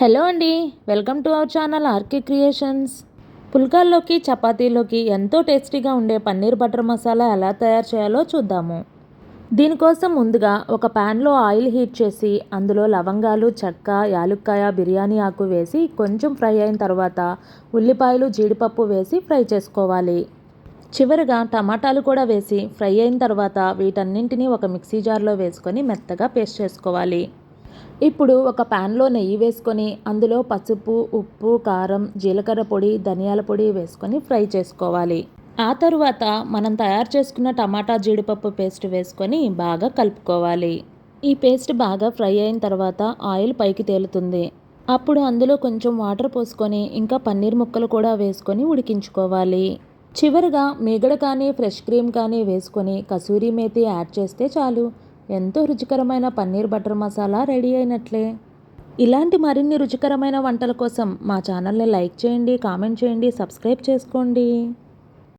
Hello అండి, welcome to our channel RK creations. పుల్కాల్లోకి చపాతీలోకి ఎంతో టేస్టీగా ఉండే పన్నీర్ బటర్ మసాలా ఎలా తయారు చేయాలో చూద్దాము. దీనికోసం ముందుగా ఒక ప్యాన్లో ఆయిల్ హీట్ చేసి అందులో లవంగాలు, చెక్క, యాలుక్కాయ, బిర్యానీ ఆకు వేసి కొంచెం ఫ్రై అయిన తర్వాత ఉల్లిపాయలు, జీడిపప్పు వేసి ఫ్రై చేసుకోవాలి. చివరిగా టమాటాలు కూడా వేసి ఫ్రై అయిన తర్వాత వీటన్నింటినీ ఒక మిక్సీ జార్లో వేసుకొని మెత్తగా పేస్ట్ చేసుకోవాలి. ఇప్పుడు ఒక ప్యాన్లో నెయ్యి వేసుకొని అందులో పసుపు, ఉప్పు, కారం, జీలకర్ర పొడి, ధనియాల పొడి వేసుకొని ఫ్రై చేసుకోవాలి. ఆ తరువాత మనం తయారు చేసుకున్న టమాటా, జీడిపప్పు పేస్ట్ వేసుకొని బాగా కలుపుకోవాలి. ఈ పేస్ట్ బాగా ఫ్రై అయిన తర్వాత ఆయిల్ పైకి తేలుతుంది. అప్పుడు అందులో కొంచెం వాటర్ పోసుకొని ఇంకా పన్నీర్ ముక్కలు కూడా వేసుకొని ఉడికించుకోవాలి. చివరిగా మీగడ కానీ ఫ్రెష్ క్రీమ్ కానీ వేసుకొని కసూరి మేతి యాడ్ చేస్తే చాలు, ఎంతో రుచికరమైన పన్నీర్ బటర్ మసాలా రెడీ అయినట్లే. ఇలాంటి మరిన్ని రుచికరమైన వంటల కోసం మా ఛానల్ని లైక్ చేయండి, కామెంట్ చేయండి, సబ్స్క్రైబ్ చేసుకోండి.